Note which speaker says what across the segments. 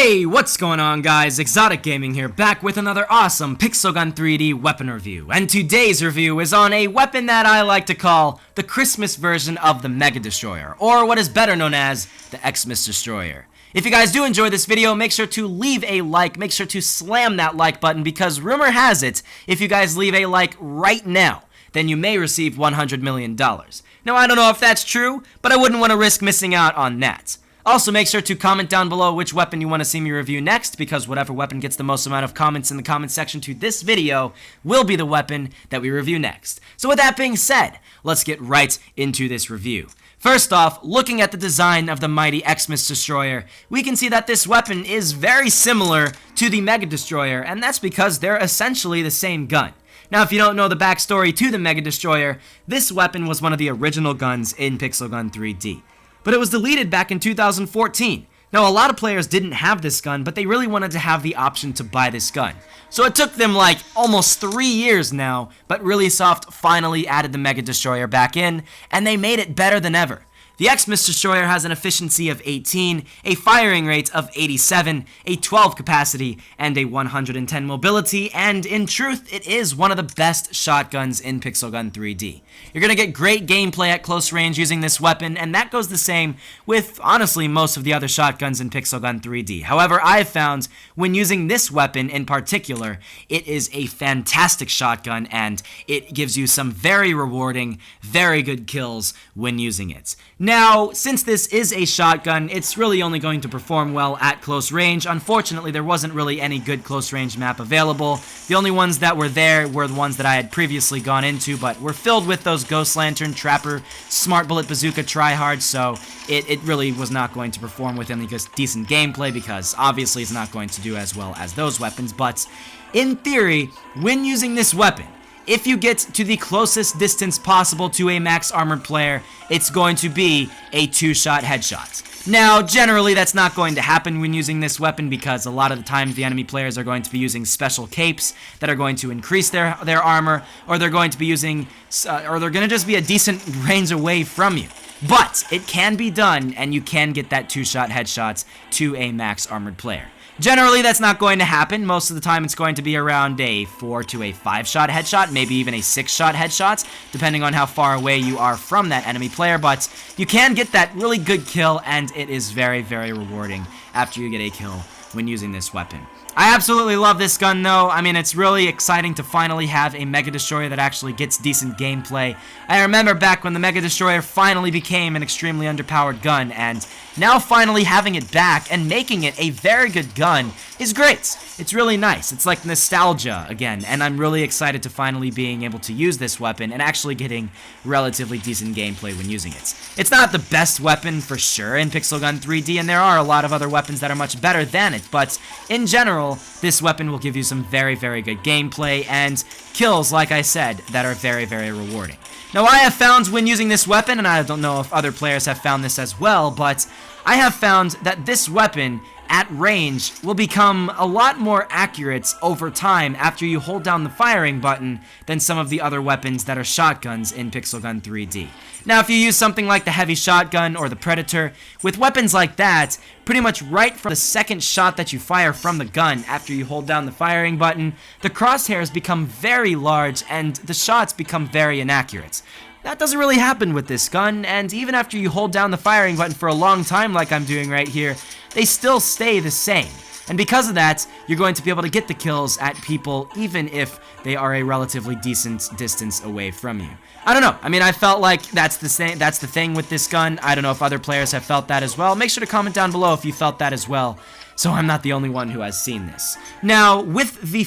Speaker 1: Hey, what's going on guys? ExxotikGaming here, back with another awesome Pixel Gun 3D weapon review. And today's review is on a weapon that I like to call the Christmas version of the Mega Destroyer, or what is better known as the Xmas Destroyer. If you guys do enjoy this video, make sure to leave a like, make sure to slam that like button, because rumor has it, if you guys leave a like right now, then you may receive $100 million. Now I don't know if that's true, but I wouldn't want to risk missing out on that. Also, make sure to comment down below which weapon you want to see me review next, because whatever weapon gets the most amount of comments in the comment section to this video will be the weapon that we review next. So with that being said, let's get right into this review. First off, looking at the design of the mighty Xmas Destroyer, we can see that this weapon is very similar to the Mega Destroyer, and that's because they're essentially the same gun. Now, if you don't know the backstory to the Mega Destroyer, this weapon was one of the original guns in Pixel Gun 3D. But it was deleted back in 2014. Now, a lot of players didn't have this gun, but they really wanted to have the option to buy this gun. So it took them like almost 3 years now, but Really Soft finally added the Mega Destroyer back in, and they made it better than ever. The Xmas Destroyer has an efficiency of 18, a firing rate of 87, a 12 capacity, and a 110 mobility, and in truth, it is one of the best shotguns in Pixel Gun 3D. You're going to get great gameplay at close range using this weapon, and that goes the same with, honestly, most of the other shotguns in Pixel Gun 3D. However, I've found when using this weapon in particular, it is a fantastic shotgun, and it gives you some very rewarding, very good kills when using it. Now, since this is a shotgun, it's really only going to perform well at close range. Unfortunately, there wasn't really any good close range map available. The only ones that were there were the ones that I had previously gone into, but were filled with those Ghost Lantern, Trapper, Smart Bullet Bazooka tryhards, so it really was not going to perform with any decent gameplay, because obviously it's not going to do as well as those weapons. But in theory, when using this weapon, if you get to the closest distance possible to a max armored player, it's going to be a 2-shot headshot. Now, generally that's not going to happen when using this weapon, because a lot of the times the enemy players are going to be using special capes that are going to increase their armor, or they're going to be using, or they're going to just be a decent range away from you. But it can be done, and you can get that 2-shot headshots to a max armored player. Generally, that's not going to happen. Most of the time, it's going to be around a 4 to a 5-shot headshot, maybe even a 6-shot headshot, depending on how far away you are from that enemy player. But you can get that really good kill, and it is very, very rewarding after you get a kill when using this weapon. I absolutely love this gun, though. I mean, it's really exciting to finally have a Mega Destroyer that actually gets decent gameplay. I remember back when the Mega Destroyer finally became an extremely underpowered gun, and now finally having it back and making it a very good gun is great. It's really nice. It's like nostalgia again, and I'm really excited to finally being able to use this weapon and actually getting relatively decent gameplay when using it. It's not the best weapon for sure in Pixel Gun 3D, and there are a lot of other weapons that are much better than it, but in general, this weapon will give you some very, very good gameplay and kills, like I said, that are very, very rewarding. Now, I have found when using this weapon, and I don't know if other players have found this as well, but I have found that this weapon at range will become a lot more accurate over time after you hold down the firing button than some of the other weapons that are shotguns in Pixel Gun 3D. Now, if you use something like the Heavy Shotgun or the Predator, with weapons like that, pretty much right from the second shot that you fire from the gun after you hold down the firing button, the crosshairs become very large and the shots become very inaccurate. That doesn't really happen with this gun, and even after you hold down the firing button for a long time like I'm doing right here, they still stay the same. And because of that, you're going to be able to get the kills at people even if they are a relatively decent distance away from you. I don't know. I mean, I felt like that's the thing with this gun. I don't know if other players have felt that as well. Make sure to comment down below if you felt that as well, so I'm not the only one who has seen this. Now, with the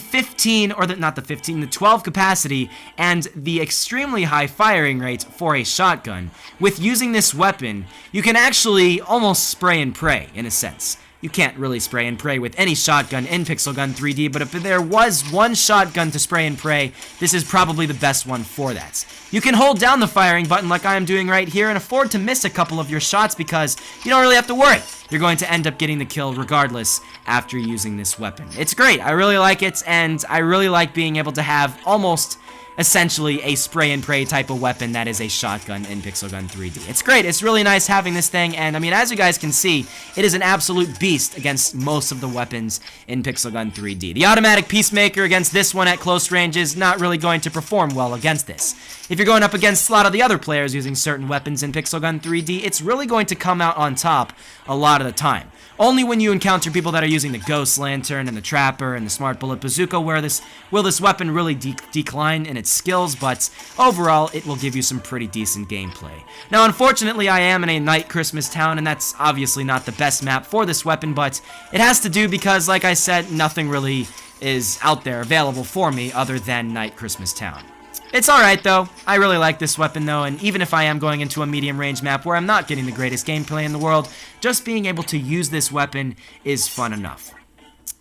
Speaker 1: 12 capacity and the extremely high firing rate for a shotgun, with using this weapon, you can actually almost spray and pray, in a sense. You can't really spray and pray with any shotgun in Pixel Gun 3D, but if there was one shotgun to spray and pray, this is probably the best one for that. You can hold down the firing button like I am doing right here and afford to miss a couple of your shots because you don't really have to worry. You're going to end up getting the kill regardless after using this weapon. It's great. I really like it, and I really like being able to have almost essentially a spray and pray type of weapon that is a shotgun in Pixel Gun 3D. It's great. It's really nice having this thing, and I mean, as you guys can see, it is an absolute beast against most of the weapons in Pixel Gun 3D. The automatic Peacemaker against this one at close range is not really going to perform well against this. If you're going up against a lot of the other players using certain weapons in Pixel Gun 3D, it's really going to come out on top a lot of the time. Only when you encounter people that are using the Ghost Lantern and the Trapper and the Smart Bullet Bazooka will this weapon really decline in its skills, but overall it will give you some pretty decent gameplay. Now unfortunately I am in a night Christmas town, and that's obviously not the best map for this weapon, but it has to do because, like I said, nothing really is out there available for me other than night Christmas town. It's alright though. I really like this weapon though, and even if I am going into a medium range map where I'm not getting the greatest gameplay in the world, just being able to use this weapon is fun enough.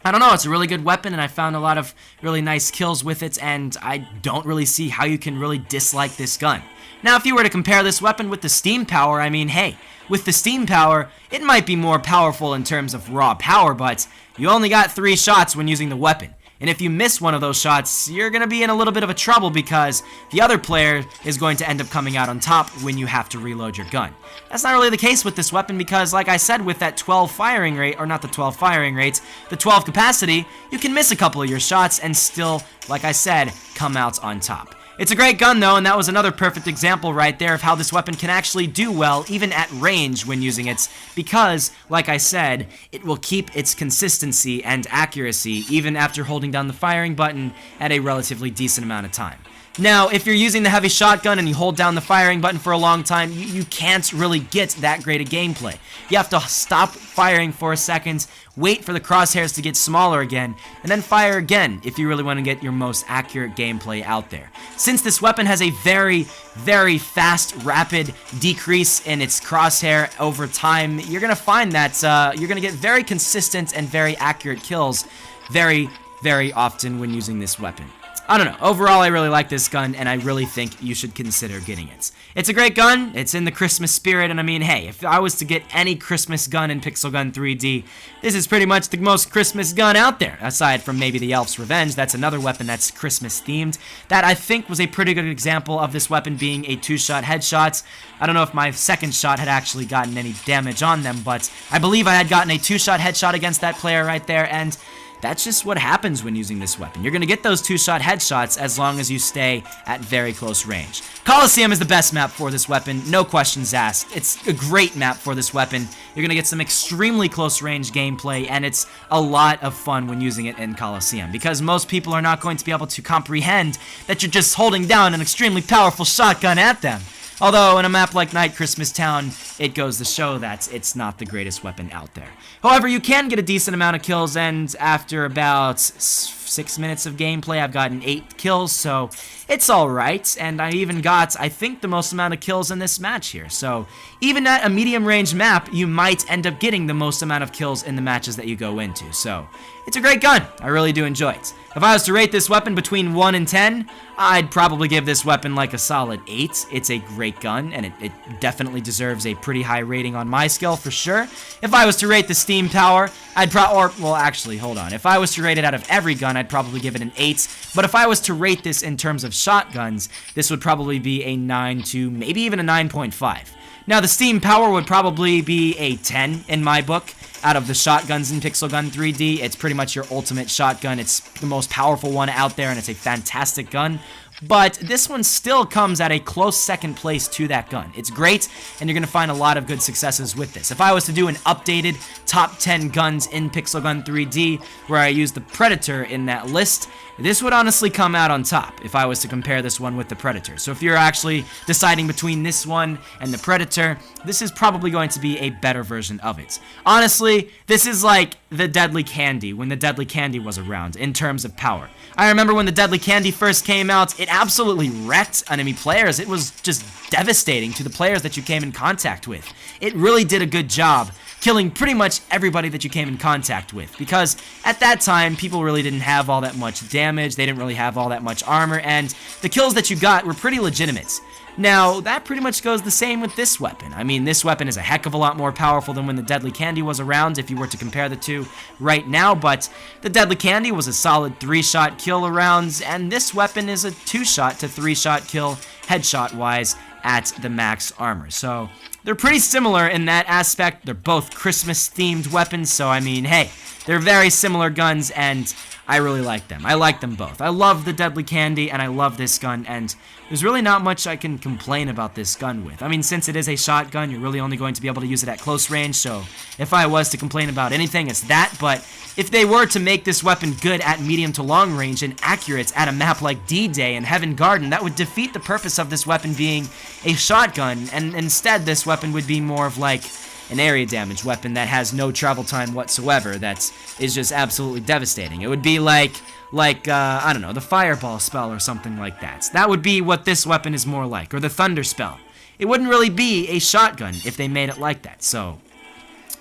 Speaker 1: I don't know, it's a really good weapon, and I found a lot of really nice kills with it, and I don't really see how you can really dislike this gun. Now, if you were to compare this weapon with the Steam Power, I mean, hey, with the Steam Power, it might be more powerful in terms of raw power, but you only got 3 shots when using the weapon. And if you miss one of those shots, you're going to be in a little bit of a trouble because the other player is going to end up coming out on top when you have to reload your gun. That's not really the case with this weapon because, like I said, with that 12 firing rate, or not the 12 firing rates, the 12 capacity, you can miss a couple of your shots and still, like I said, come out on top. It's a great gun though, and that was another perfect example right there of how this weapon can actually do well even at range when using it, because, like I said, it will keep its consistency and accuracy even after holding down the firing button at a relatively decent amount of time. Now, if you're using the heavy shotgun and you hold down the firing button for a long time, you can't really get that great a gameplay. You have to stop firing for a second, wait for the crosshairs to get smaller again, and then fire again if you really want to get your most accurate gameplay out there. Since this weapon has a very, very fast, rapid decrease in its crosshair over time, you're going to find that you're going to get very consistent and very accurate kills very, very often when using this weapon. I don't know, overall I really like this gun, and I really think you should consider getting it. It's a great gun, it's in the Christmas spirit, and I mean, hey, if I was to get any Christmas gun in Pixel Gun 3D, this is pretty much the most Christmas gun out there, aside from maybe the Elf's Revenge. That's another weapon that's Christmas themed. That, I think, was a pretty good example of this weapon being a 2-shot headshot. I don't know if my second shot had actually gotten any damage on them, but I believe I had gotten a 2-shot headshot against that player right there, and that's just what happens when using this weapon. You're going to get those 2-shot headshots as long as you stay at very close range. Coliseum is the best map for this weapon, no questions asked. It's a great map for this weapon. You're going to get some extremely close range gameplay, and it's a lot of fun when using it in Coliseum, because most people are not going to be able to comprehend that you're just holding down an extremely powerful shotgun at them. Although, in a map like Night Christmas Town, it goes to show that it's not the greatest weapon out there. However, you can get a decent amount of kills, and after about 6 minutes of gameplay, I've gotten 8 kills, so it's alright. And I even got, I think, the most amount of kills in this match here. So, even at a medium-range map, you might end up getting the most amount of kills in the matches that you go into. So, it's a great gun. I really do enjoy it. If I was to rate this weapon between 1 and 10, I'd probably give this weapon like a solid 8. It's a great gun, and it definitely deserves a pretty high rating on my scale for sure. If I was to rate the Steam Power, well, actually, hold on. If I was to rate it out of every gun, I'd probably give it an 8. But if I was to rate this in terms of shotguns, this would probably be a 9 to maybe even a 9.5. Now, the Steam Power would probably be a 10 in my book. Out of the shotguns in Pixel Gun 3D, it's pretty much your ultimate shotgun. It's the most powerful one out there, and it's a fantastic gun. But this one still comes at a close second place to that gun. It's great, and you're going to find a lot of good successes with this. If I was to do an updated top 10 guns in Pixel Gun 3D, where I use the Predator in that list, this would honestly come out on top if I was to compare this one with the Predator. So if you're actually deciding between this one and the Predator, this is probably going to be a better version of it. Honestly, this is like the Deadly Candy when the Deadly Candy was around in terms of power. I remember when the Deadly Candy first came out, it absolutely wrecked enemy players. It was just devastating to the players that you came in contact with. It really did a good job killing pretty much everybody that you came in contact with, because at that time, people really didn't have all that much damage, they didn't really have all that much armor, and the kills that you got were pretty legitimate. Now, that pretty much goes the same with this weapon. I mean, this weapon is a heck of a lot more powerful than when the Deadly Candy was around, if you were to compare the two right now, but the Deadly Candy was a solid 3-shot kill around, and this weapon is a 2-shot to 3-shot kill headshot-wise at the max armor. So, they're pretty similar in that aspect. They're both Christmas-themed weapons, so I mean, hey, they're very similar guns, and I really like them. I like them both. I love the Deadly Candy, and I love this gun, and there's really not much I can complain about this gun with. I mean, since it is a shotgun, you're really only going to be able to use it at close range, so if I was to complain about anything, it's that, but if they were to make this weapon good at medium to long range and accurate at a map like D-Day and Heaven Garden, that would defeat the purpose of this weapon being a shotgun, and instead this weapon would be more of like an area damage weapon that has no travel time whatsoever, that is just absolutely devastating. It would be like I don't know, the Fireball spell or something like that. That would be what this weapon is more like, or the Thunder spell. It wouldn't really be a shotgun if they made it like that, so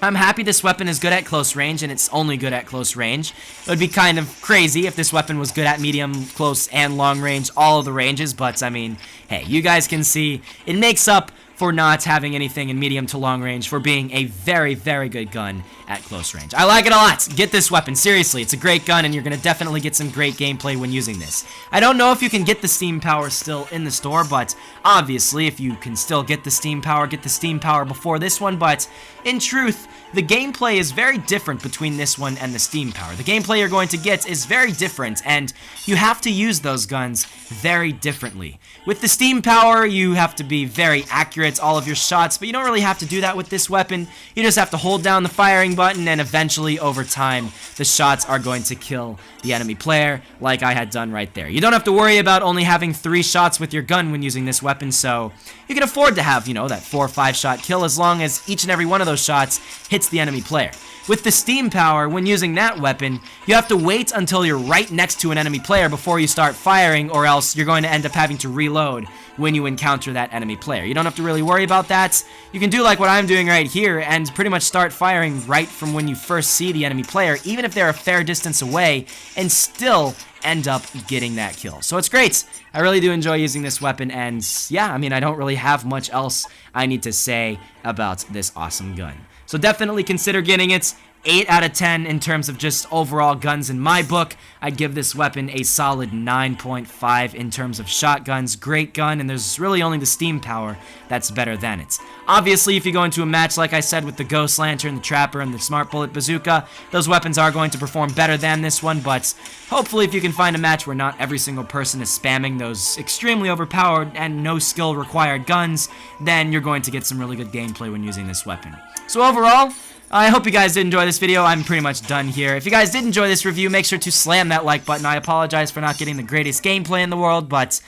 Speaker 1: I'm happy this weapon is good at close range, and it's only good at close range. It would be kind of crazy if this weapon was good at medium, close, and long range, all of the ranges, but I mean, hey, you guys can see it makes up for not having anything in medium to long range, for being a very, very good gun at close range. I like it a lot. Get this weapon. Seriously, it's a great gun, and you're going to definitely get some great gameplay when using this. I don't know if you can get the Steam Power still in the store, but obviously, if you can still get the Steam Power before this one, but in truth, the gameplay is very different between this one and the Steam Power. The gameplay you're going to get is very different, and you have to use those guns very differently. With the Steam Power, you have to be very accurate, all of your shots, but you don't really have to do that with this weapon. You just have to hold down the firing button, and eventually, over time, the shots are going to kill the enemy player, like I had done right there. You don't have to worry about only having 3 shots with your gun when using this weapon, so you can afford to have, you know, that 4 or 5 shot kill as long as each and every one of those shots hits the enemy player. With the Steam Power, when using that weapon, you have to wait until you're right next to an enemy player before you start firing, or else you're going to end up having to reload when you encounter that enemy player. You don't have to really worry about that. You can do like what I'm doing right here and pretty much start firing right from when you first see the enemy player, even if they're a fair distance away, and still end up getting that kill. So it's great. I really do enjoy using this weapon, and yeah, I mean, I don't really have much else I need to say about this awesome gun. So definitely consider getting it. 8 out of 10 in terms of just overall guns in my book. I'd give this weapon a solid 9.5 in terms of shotguns. Great gun, and there's really only the Steam Power that's better than it. Obviously, if you go into a match, like I said, with the Ghost Lantern, the Trapper, and the Smart Bullet Bazooka, those weapons are going to perform better than this one, but hopefully if you can find a match where not every single person is spamming those extremely overpowered and no skill required guns, then you're going to get some really good gameplay when using this weapon. So overall, I hope you guys did enjoy this video. I'm pretty much done here. If you guys did enjoy this review, make sure to slam that like button. I apologize for not getting the greatest gameplay in the world, but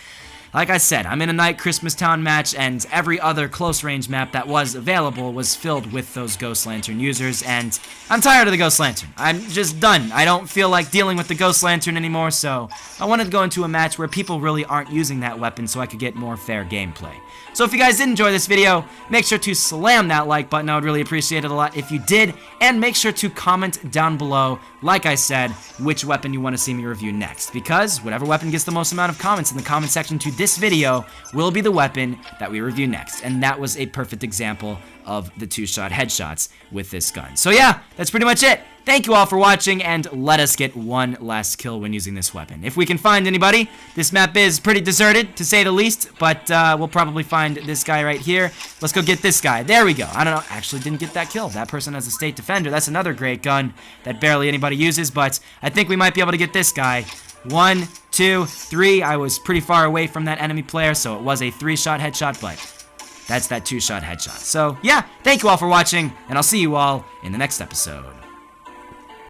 Speaker 1: like I said, I'm in a night Christmas Town match, and every other close range map that was available was filled with those Ghost Lantern users, and I'm tired of the Ghost Lantern. I'm just done. I don't feel like dealing with the Ghost Lantern anymore, so I wanted to go into a match where people really aren't using that weapon so I could get more fair gameplay. So if you guys did enjoy this video, make sure to slam that like button. I would really appreciate it a lot if you did. And make sure to comment down below, like I said, which weapon you want to see me review next. Because whatever weapon gets the most amount of comments in the comment section to this video will be the weapon that we review next. And that was a perfect example of the 2-shot headshots with this gun. So yeah, that's pretty much it. Thank you all for watching, and let us get one last kill when using this weapon. If we can find anybody, this map is pretty deserted, to say the least, but we'll probably find this guy right here. Let's go get this guy. There we go. I don't know, actually didn't get that kill. That person has a State Defender. That's another great gun that barely anybody uses, but I think we might be able to get this guy. 1, 2, 3. I was pretty far away from that enemy player, so it was a 3-shot headshot, but that's that 2-shot headshot. So, yeah, thank you all for watching, and I'll see you all in the next episode.